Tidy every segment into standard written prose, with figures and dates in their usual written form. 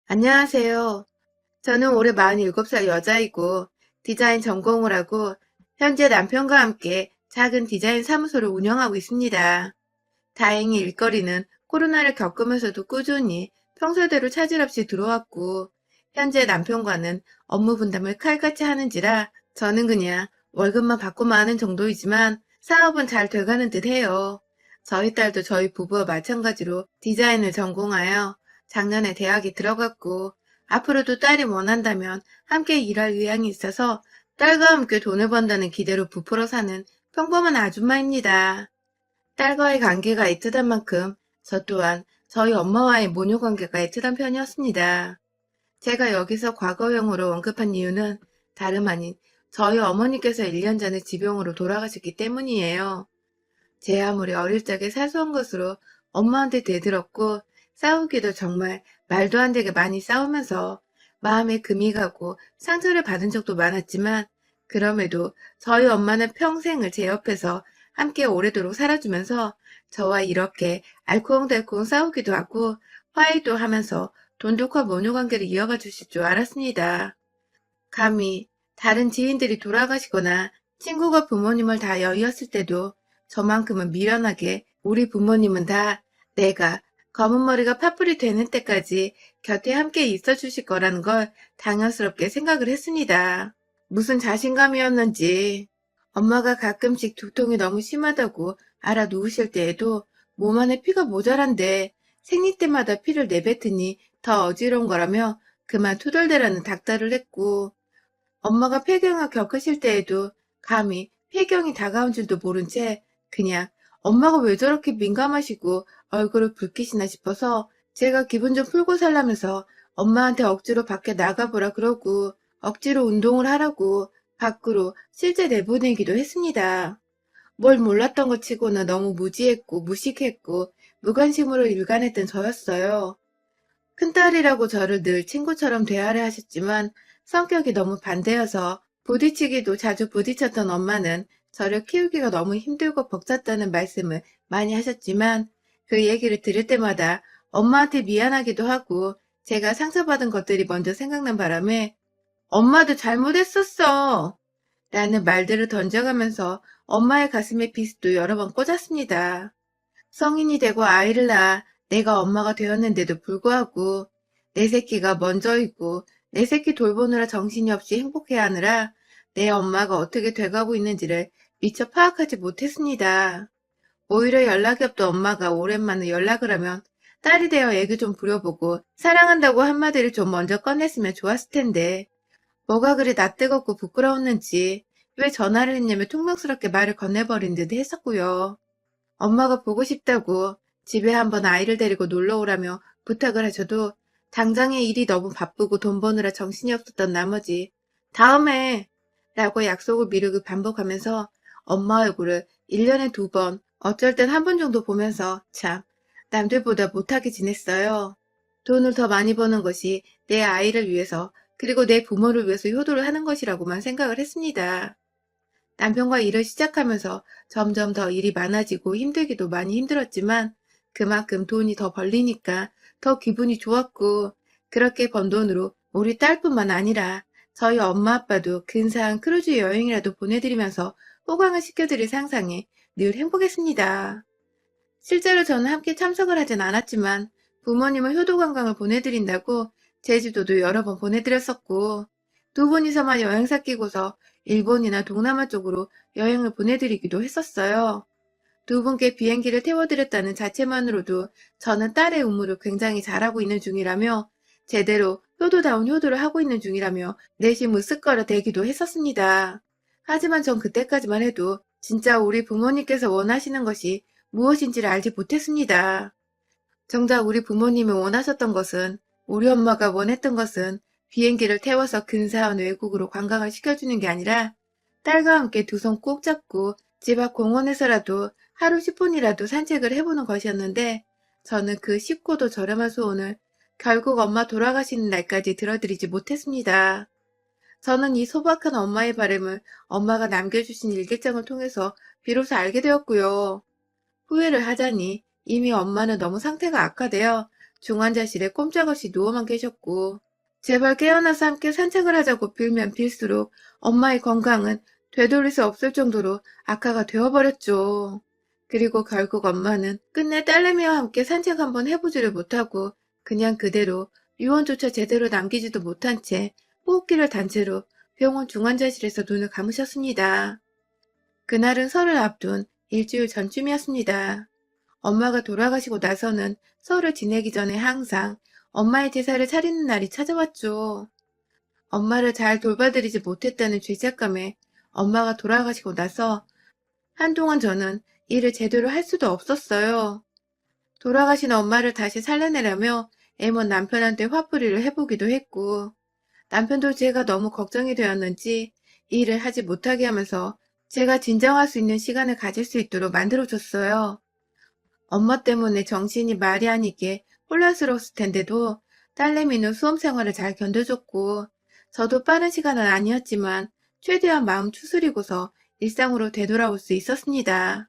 안녕하세요. 저는 올해 47살 여자이고 디자인 전공을 하고 현재 남편과 함께 작은 디자인 사무소를 운영하고 있습니다. 다행히 일거리는 코로나를 겪으면서도 꾸준히 평소대로 차질 없이 들어왔고 현재 남편과는 업무 분담을 칼같이 하는지라 저는 그냥 월급만 받고만 하는 정도이지만 사업은 잘 돼가는 듯 해요. 저희 딸도 저희 부부와 마찬가지로 디자인을 전공하여 작년에 대학에 들어갔고 앞으로도 딸이 원한다면 함께 일할 의향이 있어서 딸과 함께 돈을 번다는 기대로 부풀어 사는 평범한 아줌마입니다. 딸과의 관계가 애틋한 만큼 저 또한 저희 엄마와의 모녀 관계가 애틋한 편이었습니다. 제가 여기서 과거형으로 언급한 이유는 다름 아닌 저희 어머니께서 1년 전에 지병으로 돌아가셨기 때문이에요. 제 아무리 어릴 적에 사소한 것으로 엄마한테 대들었고 싸우기도 정말 말도 안 되게 많이 싸우면서 마음에 금이 가고 상처를 받은 적도 많았지만 그럼에도 저희 엄마는 평생을 제 옆에서 함께 오래도록 살아주면서 저와 이렇게 알콩달콩 싸우기도 하고 화해도 하면서 돈독한 모녀 관계를 이어가 주실 줄 알았습니다. 감히 다른 지인들이 돌아가시거나 친구가 부모님을 다 여의었을 때도 저만큼은 미련하게 우리 부모님은 다 내가 검은 머리가 파뿌리 되는 때까지 곁에 함께 있어 주실 거라는 걸 당연스럽게 생각을 했습니다. 무슨 자신감이었는지 엄마가 가끔씩 두통이 너무 심하다고 알아 누우실 때에도 몸 안에 피가 모자란데 생리 때마다 피를 내뱉으니 더 어지러운 거라며 그만 투덜대라는 닥달을 했고 엄마가 폐경을 겪으실 때에도 감히 폐경이 다가온 줄도 모른 채 그냥 엄마가 왜 저렇게 민감하시고 얼굴을 붉히시나 싶어서 제가 기분 좀 풀고 살라면서 엄마한테 억지로 밖에 나가보라 그러고 억지로 운동을 하라고 밖으로 실제 내보내기도 했습니다. 뭘 몰랐던 것 치고는 너무 무지했고 무식했고 무관심으로 일관했던 저였어요. 큰딸이라고 저를 늘 친구처럼 대하려 하셨지만 성격이 너무 반대여서 부딪히기도 자주 부딪혔던 엄마는 저를 키우기가 너무 힘들고 벅찼다는 말씀을 많이 하셨지만 그 얘기를 들을 때마다 엄마한테 미안하기도 하고 제가 상처받은 것들이 먼저 생각난 바람에 엄마도 잘못했었어 라는 말들을 던져가면서 엄마의 가슴에 비스도 여러 번 꽂았습니다. 성인이 되고 아이를 낳아 내가 엄마가 되었는데도 불구하고 내 새끼가 먼저이고 내 새끼 돌보느라 정신이 없이 행복해하느라 내 엄마가 어떻게 돼가고 있는지를 미처 파악하지 못했습니다. 오히려 연락이 없던 엄마가 오랜만에 연락을 하면 딸이 되어 애교 좀 부려보고 사랑한다고 한마디를 좀 먼저 꺼냈으면 좋았을 텐데 뭐가 그리 낯뜨겁고 부끄러웠는지 왜 전화를 했냐며 퉁명스럽게 말을 건네버린 듯 했었고요. 엄마가 보고 싶다고 집에 한번 아이를 데리고 놀러 오라며 부탁을 하셔도 당장의 일이 너무 바쁘고 돈 버느라 정신이 없었던 나머지 다음에 라고 약속을 미루고 반복하면서 엄마 얼굴을 1년에 2번, 어쩔 땐 한 번 정도 보면서 참 남들보다 못하게 지냈어요. 돈을 더 많이 버는 것이 내 아이를 위해서 그리고 내 부모를 위해서 효도를 하는 것이라고만 생각을 했습니다. 남편과 일을 시작하면서 점점 더 일이 많아지고 힘들기도 많이 힘들었지만 그만큼 돈이 더 벌리니까 더 기분이 좋았고 그렇게 번 돈으로 우리 딸뿐만 아니라 저희 엄마 아빠도 근사한 크루즈 여행이라도 보내드리면서 호강을 시켜드릴 상상에 늘 행복했습니다. 실제로 저는 함께 참석을 하진 않았지만 부모님을 효도관광을 보내드린다고 제주도도 여러 번 보내드렸었고 두 분이서만 여행사 끼고서 일본이나 동남아 쪽으로 여행을 보내드리기도 했었어요. 두 분께 비행기를 태워드렸다는 자체만으로도 저는 딸의 의무를 굉장히 잘하고 있는 중이라며 제대로 효도다운 효도를 하고 있는 중이라며 내심 으쓱거려 대기도 했었습니다. 하지만 전 그때까지만 해도 진짜 우리 부모님께서 원하시는 것이 무엇인지를 알지 못했습니다. 정작 우리 부모님이 원하셨던 것은 우리 엄마가 원했던 것은 비행기를 태워서 근사한 외국으로 관광을 시켜주는 게 아니라 딸과 함께 두 손 꼭 잡고 집 앞 공원에서라도 하루 10분이라도 산책을 해보는 것이었는데 저는 그 쉽고도 저렴한 소원을 결국 엄마 돌아가시는 날까지 들어드리지 못했습니다. 저는 이 소박한 엄마의 바람을 엄마가 남겨주신 일기장을 통해서 비로소 알게 되었고요. 후회를 하자니 이미 엄마는 너무 상태가 악화되어 중환자실에 꼼짝없이 누워만 계셨고, 제발 깨어나서 함께 산책을 하자고 빌면 빌수록 엄마의 건강은 되돌릴 수 없을 정도로 악화가 되어버렸죠. 그리고 결국 엄마는 끝내 딸내미와 함께 산책 한번 해보지를 못하고 그냥 그대로 유언조차 제대로 남기지도 못한 채 호흡기를 단 채로 병원 중환자실에서 눈을 감으셨습니다. 그날은 설을 앞둔 일주일 전쯤이었습니다. 엄마가 돌아가시고 나서는 설을 지내기 전에 항상 엄마의 제사를 차리는 날이 찾아왔죠. 엄마를 잘 돌봐드리지 못했다는 죄책감에 엄마가 돌아가시고 나서 한동안 저는 일을 제대로 할 수도 없었어요. 돌아가신 엄마를 다시 살려내려며 애먼 남편한테 화풀이를 해보기도 했고, 남편도 제가 너무 걱정이 되었는지 일을 하지 못하게 하면서 제가 진정할 수 있는 시간을 가질 수 있도록 만들어줬어요. 엄마 때문에 정신이 말이 아니게 혼란스러웠을 텐데도 딸내미는 수험 생활을 잘 견뎌줬고, 저도 빠른 시간은 아니었지만 최대한 마음 추스리고서 일상으로 되돌아올 수 있었습니다.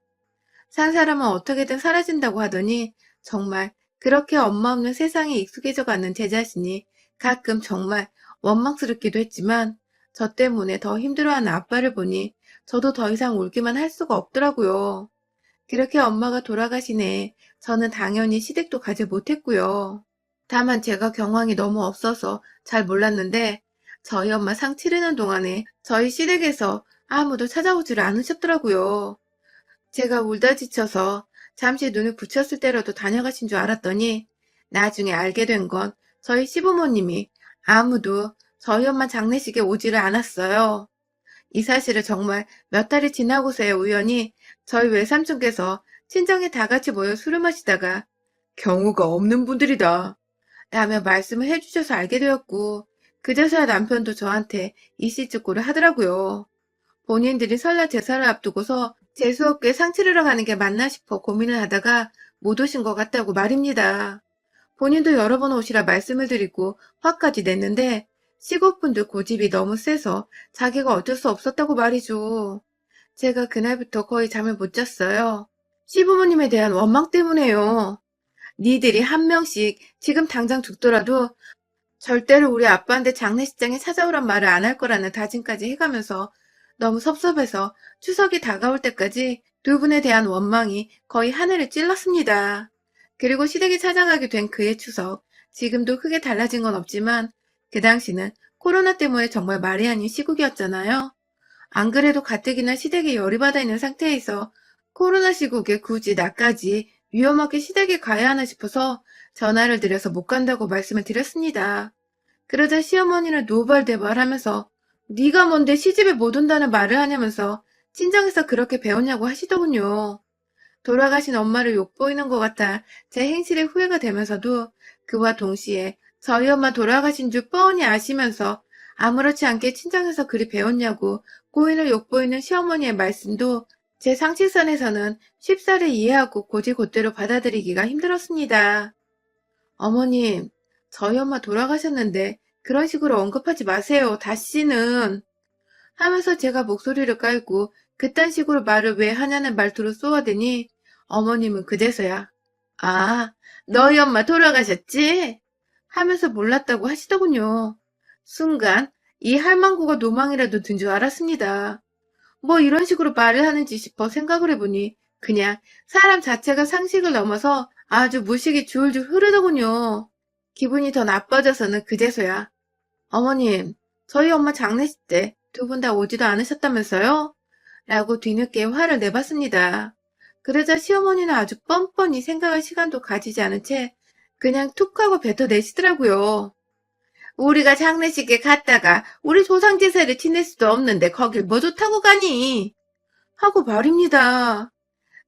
산 사람은 어떻게든 사라진다고 하더니 정말 그렇게 엄마 없는 세상에 익숙해져가는 제 자신이 가끔 정말 원망스럽기도 했지만 저 때문에 더 힘들어하는 아빠를 보니 저도 더 이상 울기만 할 수가 없더라고요. 그렇게 엄마가 돌아가신 해에 저는 당연히 시댁도 가지 못했고요. 다만 제가 경황이 너무 없어서 잘 몰랐는데 저희 엄마 상 치르는 동안에 저희 시댁에서 아무도 찾아오지를 않으셨더라고요. 제가 울다 지쳐서 잠시 눈을 붙였을 때라도 다녀가신 줄 알았더니 나중에 알게 된 건 저희 시부모님이 아무도 저희 엄마 장례식에 오지를 않았어요. 이 사실을 정말 몇 달이 지나고서야 우연히 저희 외삼촌께서 친정에 다 같이 모여 술을 마시다가 경우가 없는 분들이다 라며 말씀을 해주셔서 알게 되었고, 그제서야 남편도 저한테 이씨즉구를 하더라고요. 본인들이 설날 제사를 앞두고서 재수없게 상 치르러 가는 게 맞나 싶어 고민을 하다가 못 오신 것 같다고 말입니다. 본인도 여러 번 오시라 말씀을 드리고 화까지 냈는데 시국분들 고집이 너무 세서 자기가 어쩔 수 없었다고 말이죠. 제가 그날부터 거의 잠을 못 잤어요. 시부모님에 대한 원망 때문에요. 니들이 한 명씩 지금 당장 죽더라도 절대로 우리 아빠한테 장례식장에 찾아오란 말을 안 할 거라는 다짐까지 해가면서 너무 섭섭해서 추석이 다가올 때까지 두 분에 대한 원망이 거의 하늘을 찔렀습니다. 그리고 시댁이 찾아가게 된 그해 추석, 지금도 크게 달라진 건 없지만 그 당시는 코로나 때문에 정말 말이 아닌 시국이었잖아요. 안 그래도 가뜩이나 시댁에 열이 받아 있는 상태에서 코로나 시국에 굳이 나까지 위험하게 시댁에 가야 하나 싶어서 전화를 드려서 못 간다고 말씀을 드렸습니다. 그러자 시어머니는 노발대발하면서 네가 뭔데 시집에 못 온다는 말을 하냐면서 친정에서 그렇게 배웠냐고 하시더군요. 돌아가신 엄마를 욕보이는 것 같아 제 행실에 후회가 되면서도 그와 동시에 저희 엄마 돌아가신 줄 뻔히 아시면서 아무렇지 않게 친정에서 그리 배웠냐고 고인을 욕보이는 시어머니의 말씀도 제 상식선에서는 쉽사리 이해하고 곧이곧대로 받아들이기가 힘들었습니다. 어머님, 저희 엄마 돌아가셨는데 그런 식으로 언급하지 마세요. 다시는. 하면서 제가 목소리를 깔고 그딴 식으로 말을 왜 하냐는 말투로 쏘아대니 어머님은 그제서야 아, 너희 엄마 돌아가셨지? 하면서 몰랐다고 하시더군요. 순간 이 할망구가 노망이라도 든 줄 알았습니다. 뭐 이런 식으로 말을 하는지 싶어 생각을 해보니 그냥 사람 자체가 상식을 넘어서 아주 무식이 줄줄 흐르더군요. 기분이 더 나빠져서는 그제서야 어머님, 저희 엄마 장례식 때 두 분 다 오지도 않으셨다면서요? 라고 뒤늦게 화를 내봤습니다. 그러자 시어머니는 아주 뻔뻔히 생각할 시간도 가지지 않은 채 그냥 툭 하고 뱉어내시더라고요. 우리가 장례식에 갔다가 우리 조상 제사를 지낼 수도 없는데 거길 뭐 좋다고 가니? 하고 말입니다.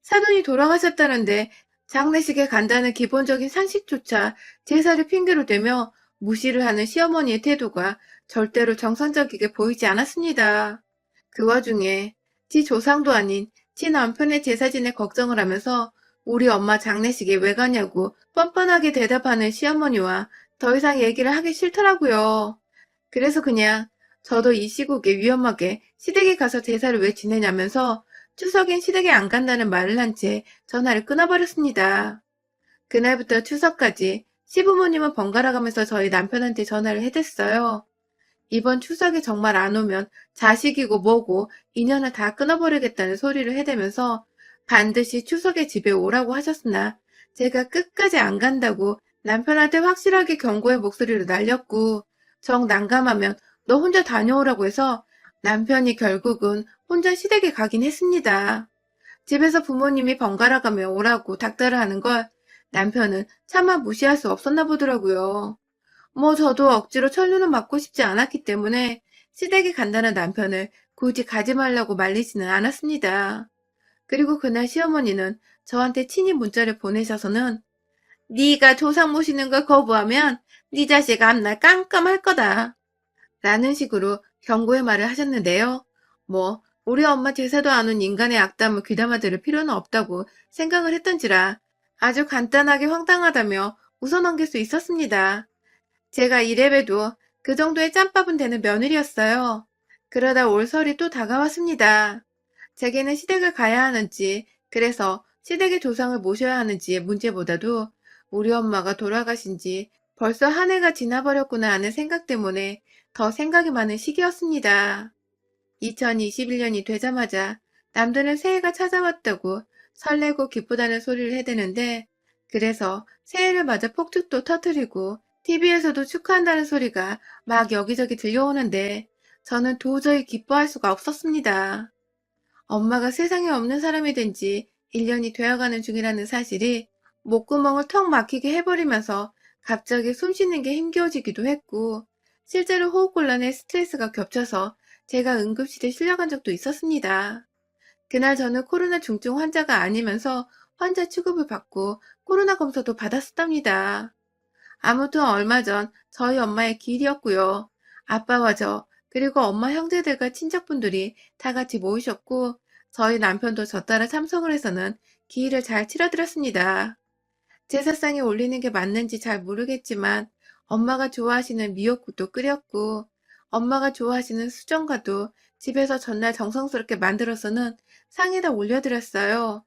사돈이 돌아가셨다는데 장례식에 간다는 기본적인 상식조차 제사를 핑계로 대며 무시를 하는 시어머니의 태도가 절대로 정상적이게 보이지 않았습니다. 그 와중에 지 조상도 아닌 지 남편의 제사진의 걱정을 하면서 우리 엄마 장례식에 왜 가냐고 뻔뻔하게 대답하는 시어머니와 더 이상 얘기를 하기 싫더라고요. 그래서 그냥 저도 이 시국에 위험하게 시댁에 가서 제사를 왜 지내냐면서 추석엔 시댁에 안 간다는 말을 한 채 전화를 끊어버렸습니다. 그날부터 추석까지 시부모님은 번갈아 가면서 저희 남편한테 전화를 해댔어요. 이번 추석에 정말 안 오면 자식이고 뭐고 인연을 다 끊어버리겠다는 소리를 해대면서 반드시 추석에 집에 오라고 하셨으나 제가 끝까지 안 간다고 남편한테 확실하게 경고의 목소리를 날렸고 정 난감하면 너 혼자 다녀오라고 해서 남편이 결국은 혼자 시댁에 가긴 했습니다. 집에서 부모님이 번갈아 가며 오라고 닥달을 하는 걸 남편은 차마 무시할 수 없었나 보더라고요. 뭐 저도 억지로 천류는 맞고 싶지 않았기 때문에 시댁에 간다는 남편을 굳이 가지 말라고 말리지는 않았습니다. 그리고 그날 시어머니는 저한테 친히 문자를 보내셔서는 네가 조상 모시는 걸 거부하면 네 자식 앞날 깜깜할 거다 라는 식으로 경고의 말을 하셨는데요. 뭐 우리 엄마 제사도 안 온 인간의 악담을 귀담아 들을 필요는 없다고 생각을 했던지라 아주 간단하게 황당하다며 웃어넘길 수 있었습니다. 제가 이래봬도 그 정도의 짬밥은 되는 며느리였어요. 그러다 올설이 또 다가왔습니다. 제게는 시댁을 가야 하는지, 그래서 시댁의 조상을 모셔야 하는지의 문제보다도 우리 엄마가 돌아가신 지 벌써 한 해가 지나버렸구나 하는 생각 때문에 더 생각이 많은 시기였습니다. 2021년이 되자마자 남들은 새해가 찾아왔다고 설레고 기쁘다는 소리를 해대는데, 그래서 새해를 맞아 폭죽도 터뜨리고 TV에서도 축하한다는 소리가 막 여기저기 들려오는데 저는 도저히 기뻐할 수가 없었습니다. 엄마가 세상에 없는 사람이 된 지 1년이 되어가는 중이라는 사실이 목구멍을 턱 막히게 해버리면서 갑자기 숨 쉬는 게 힘겨워지기도 했고, 실제로 호흡곤란에 스트레스가 겹쳐서 제가 응급실에 실려간 적도 있었습니다. 그날 저는 코로나 중증 환자가 아니면서 환자 취급을 받고 코로나 검사도 받았었답니다. 아무튼 얼마 전 저희 엄마의 기일이었고요. 아빠와 저, 그리고 엄마 형제들과 친척분들이 다 같이 모이셨고, 저희 남편도 저 따라 참석을 해서는 기일을 잘 치러드렸습니다. 제사상에 올리는 게 맞는지 잘 모르겠지만, 엄마가 좋아하시는 미역국도 끓였고, 엄마가 좋아하시는 수정과도 집에서 전날 정성스럽게 만들어서는 상에다 올려드렸어요.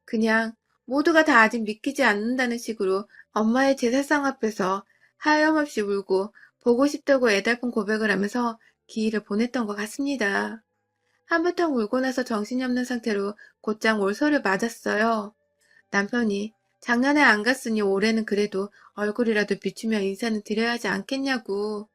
그냥 모두가 다 아직 믿기지 않는다는 식으로 엄마의 제사상 앞에서 하염없이 울고 보고 싶다고 애달픈 고백을 하면서 기일을 보냈던 것 같습니다. 한바탕 울고 나서 정신이 없는 상태로 곧장 올서를 맞았어요. 남편이 장난에 안 갔으니 올해는 그래도 얼굴이라도 비추며 인사는 드려야 하지 않겠냐고.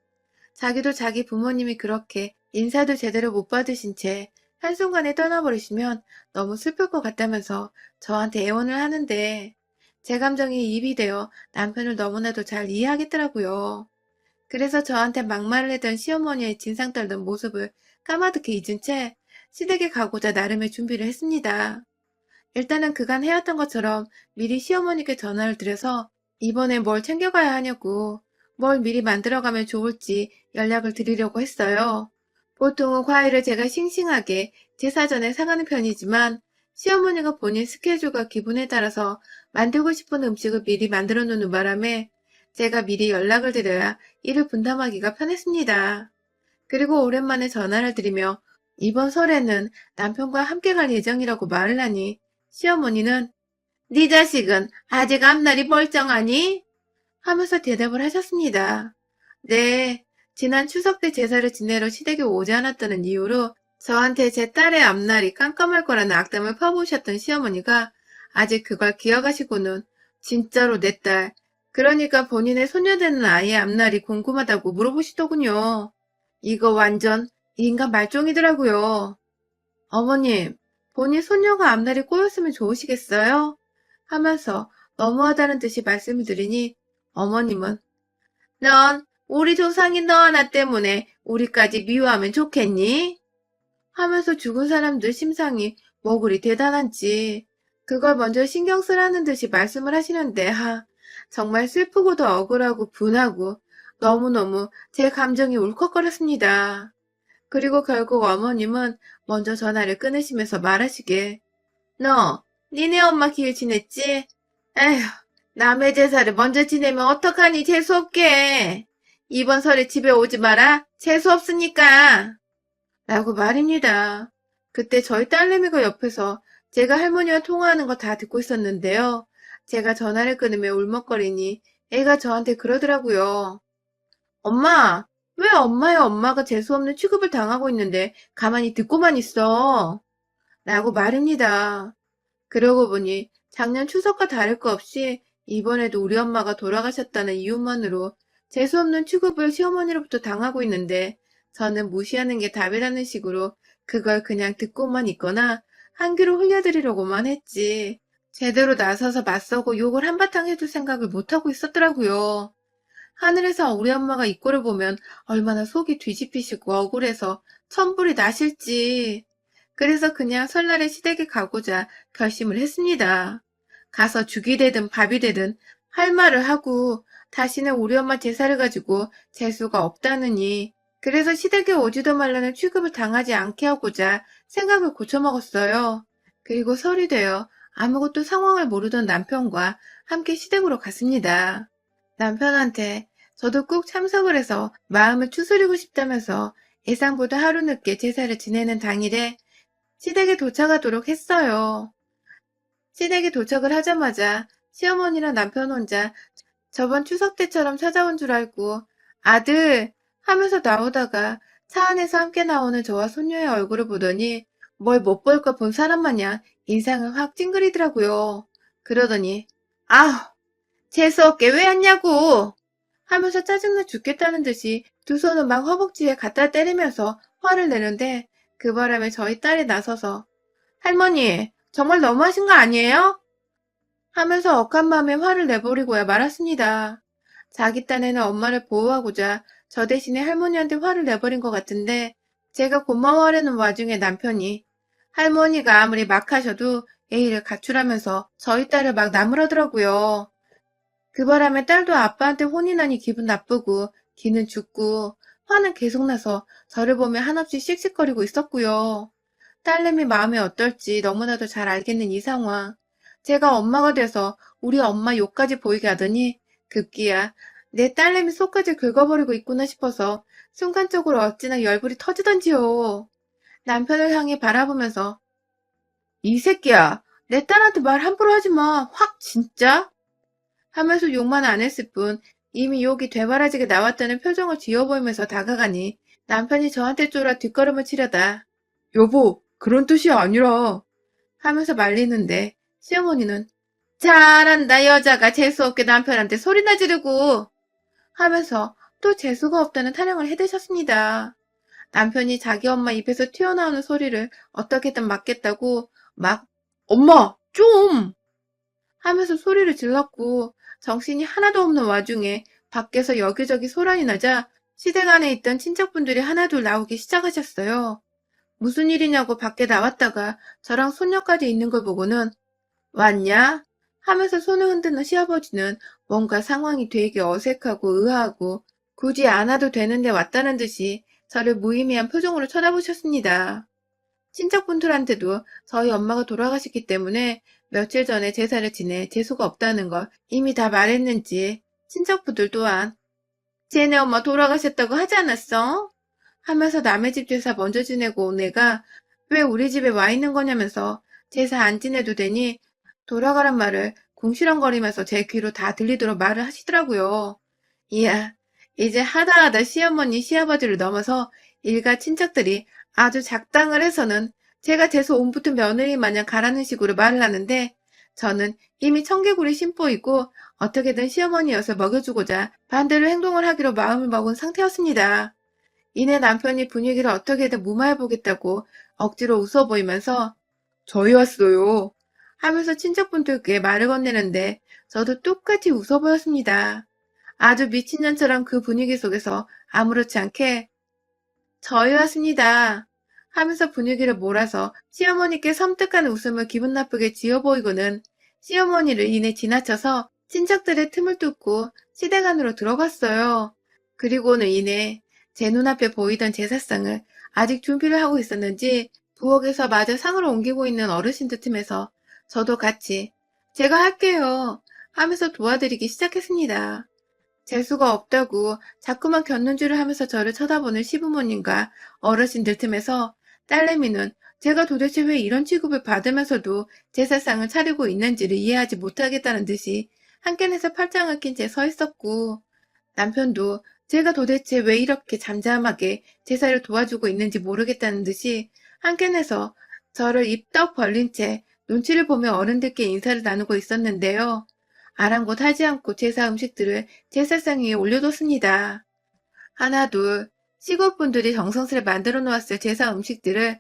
자기도 자기 부모님이 그렇게 인사도 제대로 못 받으신 채 한순간에 떠나버리시면 너무 슬플 것 같다면서 저한테 애원을 하는데 제 감정이 입이 되어 남편을 너무나도 잘 이해하겠더라고요. 그래서 저한테 막말을 했던 시어머니의 진상 떨던 모습을 까마득히 잊은 채 시댁에 가고자 나름의 준비를 했습니다. 일단은 그간 해왔던 것처럼 미리 시어머니께 전화를 드려서 이번에 뭘 챙겨가야 하냐고, 뭘 미리 만들어가면 좋을지 연락을 드리려고 했어요. 보통은 과일을 제가 싱싱하게 제 사전에 사가는 편이지만 시어머니가 본인 스케줄과 기분에 따라서 만들고 싶은 음식을 미리 만들어 놓는 바람에 제가 미리 연락을 드려야 일을 분담하기가 편했습니다. 그리고 오랜만에 전화를 드리며 이번 설에는 남편과 함께 갈 예정이라고 말을 하니 시어머니는 네 자식은 아직 앞날이 멀쩡하니? 하면서 대답을 하셨습니다. 네, 지난 추석 때 제사를 지내러 시댁에 오지 않았다는 이유로 저한테 제 딸의 앞날이 깜깜할 거라는 악담을 퍼부으셨던 시어머니가 아직 그걸 기억하시고는 진짜로 내 딸, 그러니까 본인의 소녀되는 아이의 앞날이 궁금하다고 물어보시더군요. 이거 완전 인간 말종이더라고요. 어머님, 본인 손녀가 앞날이 꼬였으면 좋으시겠어요? 하면서 너무하다는 듯이 말씀을 드리니 어머님은 넌 우리 조상인 너 하나 때문에 우리까지 미워하면 좋겠니? 하면서 죽은 사람들 심상이 뭐 그리 대단한지 그걸 먼저 신경 쓰라는 듯이 말씀을 하시는데 정말 슬프고도 억울하고 분하고 너무너무 제 감정이 울컥거렸습니다. 그리고 결국 어머님은 먼저 전화를 끊으시면서 말하시길 너 니네 엄마 기일 지냈지? 에휴 남의 제사를 먼저 지내면 어떡하니 재수없게 이번 설에 집에 오지 마라 재수없으니까 라고 말입니다. 그때 저희 딸내미가 옆에서 제가 할머니와 통화하는 거 다 듣고 있었는데요. 제가 전화를 끊으며 울먹거리니 애가 저한테 그러더라고요. 엄마, 왜 엄마의 엄마가 재수없는 취급을 당하고 있는데 가만히 듣고만 있어? 라고 말입니다. 그러고 보니 작년 추석과 다를 거 없이 이번에도 우리 엄마가 돌아가셨다는 이유만으로 재수없는 취급을 시어머니로부터 당하고 있는데 저는 무시하는 게 답이라는 식으로 그걸 그냥 듣고만 있거나 한 귀로 흘려드리려고만 했지. 제대로 나서서 맞서고 욕을 한바탕 해줄 생각을 못하고 있었더라고요. 하늘에서 우리 엄마가 이 꼴을 보면 얼마나 속이 뒤집히시고 억울해서 천불이 나실지. 그래서 그냥 설날에 시댁에 가고자 결심을 했습니다. 가서 죽이 되든 밥이 되든 할 말을 하고 다시는 우리 엄마 제사를 가지고 재수가 없다느니 그래서 시댁에 오지도 말라는 취급을 당하지 않게 하고자 생각을 고쳐먹었어요. 그리고 설이 되어 아무것도 상황을 모르던 남편과 함께 시댁으로 갔습니다. 남편한테 저도 꼭 참석을 해서 마음을 추스리고 싶다면서 예상보다 하루 늦게 제사를 지내는 당일에 시댁에 도착하도록 했어요. 시댁에 도착을 하자마자 시어머니랑 남편 혼자 저번 추석 때처럼 찾아온 줄 알고 아들 하면서 나오다가 차 안에서 함께 나오는 저와 손녀의 얼굴을 보더니 뭘 못 볼 거 본 사람 마냥 인상을 확 찡그리더라고요. 그러더니 아우 재수없게 왜 왔냐고 하면서 짜증나 죽겠다는 듯이 두 손을 막 허벅지에 갖다 때리면서 화를 내는데 그 바람에 저희 딸이 나서서 할머니 정말 너무하신 거 아니에요? 하면서 억한 마음에 화를 내버리고야 말았습니다. 자기 딴에는 엄마를 보호하고자 저 대신에 할머니한테 화를 내버린 것 같은데 제가 고마워하려는 와중에 남편이 할머니가 아무리 막 하셔도 예의를 갖추라면서 저희 딸을 막 나무라더라고요. 그 바람에 딸도 아빠한테 혼이 나니 기분 나쁘고 기는 죽고 화는 계속 나서 저를 보며 한없이 씩씩거리고 있었고요. 딸내미 마음이 어떨지 너무나도 잘 알겠는 이 상황. 제가 엄마가 돼서 우리 엄마 욕까지 보이게 하더니 급기야 내 딸내미 속까지 긁어버리고 있구나 싶어서 순간적으로 어찌나 열불이 터지던지요. 남편을 향해 바라보면서 이 새끼야 내 딸한테 말 함부로 하지 마. 확 진짜? 하면서 욕만 안 했을 뿐 이미 욕이 되바라지게 나왔다는 표정을 지어 보이면서 다가가니 남편이 저한테 쫄아 뒷걸음을 치려다 여보 그런 뜻이 아니라 하면서 말리는데 시어머니는 잘한다 여자가 재수없게 남편한테 소리나 지르고 하면서 또 재수가 없다는 타령을 해대셨습니다. 남편이 자기 엄마 입에서 튀어나오는 소리를 어떻게든 막겠다고 막 엄마 좀 하면서 소리를 질렀고 정신이 하나도 없는 와중에 밖에서 여기저기 소란이 나자 시댁 안에 있던 친척분들이 하나둘 나오기 시작하셨어요. 무슨 일이냐고 밖에 나왔다가 저랑 손녀까지 있는 걸 보고는 왔냐? 하면서 손을 흔드는 시아버지는 뭔가 상황이 되게 어색하고 의아하고 굳이 안 와도 되는데 왔다는 듯이 저를 무의미한 표정으로 쳐다보셨습니다. 친척분들한테도 저희 엄마가 돌아가셨기 때문에 며칠 전에 제사를 지내 재수가 없다는 걸 이미 다 말했는지 친척분들 또한 쟤네 엄마 돌아가셨다고 하지 않았어? 하면서 남의 집 제사 먼저 지내고 온 애가 왜 우리 집에 와 있는 거냐면서 제사 안 지내도 되니 돌아가란 말을 궁시렁거리면서 제 귀로 다 들리도록 말을 하시더라고요. 이야, 이제 하다하다 시어머니, 시아버지를 넘어서 일가 친척들이 아주 작당을 해서는 제가 재수 옴붙은 며느리 마냥 가라는 식으로 말을 하는데 저는 이미 청개구리 심보이고 어떻게든 시어머니 엿을 먹여주고자 반대로 행동을 하기로 마음을 먹은 상태였습니다. 이내 남편이 분위기를 어떻게든 무마해보겠다고 억지로 웃어 보이면서 저희 왔어요 하면서 친척분들께 말을 건네는데 저도 똑같이 웃어 보였습니다. 아주 미친년처럼 그 분위기 속에서 아무렇지 않게 저희 왔습니다 하면서 분위기를 몰아서 시어머니께 섬뜩한 웃음을 기분 나쁘게 지어 보이고는 시어머니를 이내 지나쳐서 친척들의 틈을 뚫고 시댁 안으로 들어갔어요. 그리고는 이내 제 눈앞에 보이던 제사상을 아직 준비를 하고 있었는지 부엌에서 마저 상을 옮기고 있는 어르신들 틈에서 저도 같이 제가 할게요 하면서 도와드리기 시작했습니다. 재수가 없다고 자꾸만 곁눈질을 하면서 저를 쳐다보는 시부모님과 어르신들 틈에서 딸내미는 제가 도대체 왜 이런 취급을 받으면서도 제사상을 차리고 있는지를 이해하지 못하겠다는 듯이 한 켠에서 팔짱을 낀 채 서 있었고, 남편도 제가 도대체 왜 이렇게 잠잠하게 제사를 도와주고 있는지 모르겠다는 듯이 한켠에서 저를 입떡 벌린 채 눈치를 보며 어른들께 인사를 나누고 있었는데요. 아랑곳하지 않고 제사 음식들을 제사상 위에 올려뒀습니다. 하나, 둘, 시골분들이 정성스레 만들어 놓았을 제사 음식들을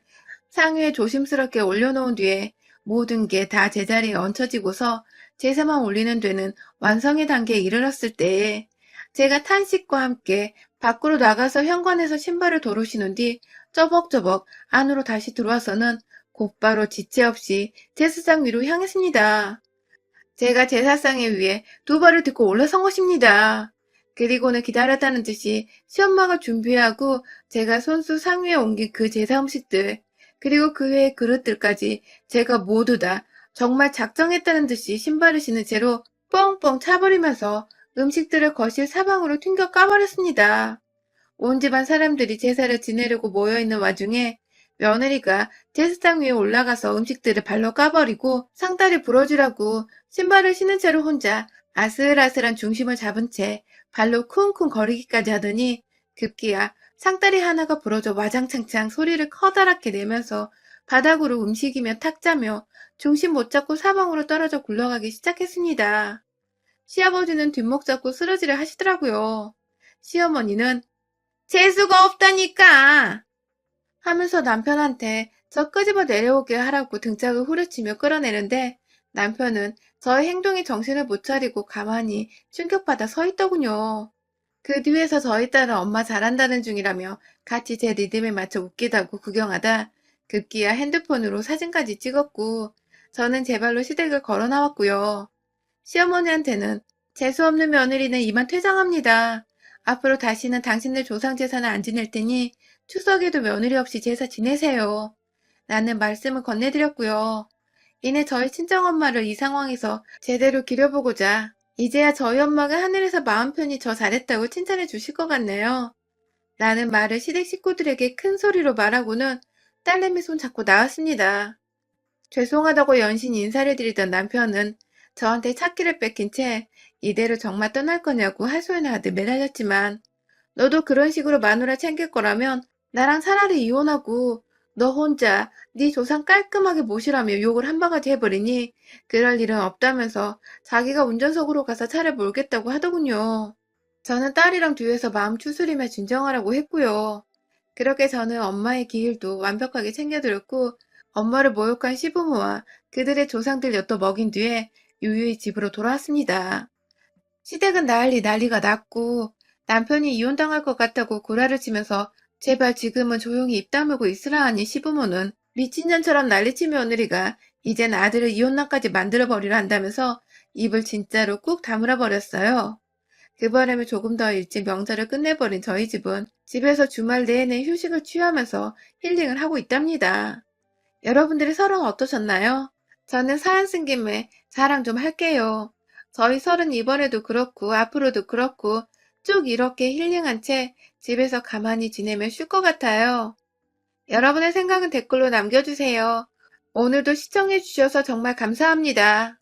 상 위에 조심스럽게 올려놓은 뒤에 모든 게 다 제자리에 얹혀지고서 제사만 올리는 데는 완성의 단계에 이르렀을 때에 제가 탄식과 함께 밖으로 나가서 현관에서 신발을 도로 신은 뒤쩌벅쩌벅 안으로 다시 들어와서는 곧바로 지체 없이 제사상 위로 향했습니다. 제가 제사상에 위해 두 발을 딛고 올라선 것입니다. 그리고는 기다렸다는 듯이 시엄마가 준비하고 제가 손수 상 위에 옮긴 그 제사 음식들, 그리고 그 외의 그릇들까지 제가 모두 다 정말 작정했다는 듯이 신발을 신은 채로 뻥뻥 차버리면서 음식들을 거실 사방으로 튕겨 까버렸습니다. 온 집안 사람들이 제사를 지내려고 모여있는 와중에 며느리가 제사상 위에 올라가서 음식들을 발로 까버리고 상다리 부러지라고 신발을 신은 채로 혼자 아슬아슬한 중심을 잡은 채 발로 쿵쿵 거리기까지 하더니 급기야 상다리 하나가 부러져 와장창창 소리를 커다랗게 내면서 바닥으로 움직이며 탁자며 중심 못 잡고 사방으로 떨어져 굴러가기 시작했습니다. 시아버지는 뒷목 잡고 쓰러지를 하시더라고요. 시어머니는 재수가 없다니까! 하면서 남편한테 저 끄집어 내려오게 하라고 등짝을 후려치며 끌어내는데 남편은 저의 행동에 정신을 못 차리고 가만히 충격받아 서 있더군요. 그 뒤에서 저희 딸은 엄마 잘한다는 중이라며 같이 제 리듬에 맞춰 웃기다고 구경하다 급기야 핸드폰으로 사진까지 찍었고 저는 제 발로 시댁을 걸어 나왔고요. 시어머니한테는 재수없는 며느리는 이만 퇴장합니다. 앞으로 다시는 당신네 조상 제사는 안 지낼 테니 추석에도 며느리 없이 제사 지내세요. 라는 말씀을 건네드렸고요. 이내 저희 친정엄마를 이 상황에서 제대로 기려보고자 이제야 저희 엄마가 하늘에서 마음 편히 저 잘했다고 칭찬해 주실 것 같네요. 라는 말을 시댁 식구들에게 큰 소리로 말하고는 딸내미 손 잡고 나왔습니다. 죄송하다고 연신 인사를 드리던 남편은 저한테 차키를 뺏긴 채 이대로 정말 떠날 거냐고 하소연을 하듯 매달렸지만 너도 그런 식으로 마누라 챙길 거라면 나랑 차라리 이혼하고 너 혼자 네 조상 깔끔하게 모시라며 욕을 한 바가지 해버리니 그럴 일은 없다면서 자기가 운전석으로 가서 차를 몰겠다고 하더군요. 저는 딸이랑 뒤에서 마음 추스리며 진정하라고 했고요. 그렇게 저는 엄마의 기일도 완벽하게 챙겨드렸고 엄마를 모욕한 시부모와 그들의 조상들 엿도 먹인 뒤에 유유히 집으로 돌아왔습니다. 시댁은 난리가 났고 남편이 이혼당할 것 같다고 구라를 치면서 제발 지금은 조용히 입 다물고 있으라 하니 시부모는 미친년처럼 난리친 며느리가 이젠 아들을 이혼남까지 만들어버리려 한다면서 입을 진짜로 꾹 다물어 버렸어요. 그 바람에 조금 더 일찍 명절을 끝내버린 저희 집은 집에서 주말 내내 휴식을 취하면서 힐링을 하고 있답니다. 여러분들의 설은 어떠셨나요? 저는 사연 쓴 김에 자랑 좀 할게요. 저희 설은 이번에도 그렇고 앞으로도 그렇고 쭉 이렇게 힐링한 채 집에서 가만히 지내면 쉴 것 같아요. 여러분의 생각은 댓글로 남겨주세요. 오늘도 시청해주셔서 정말 감사합니다.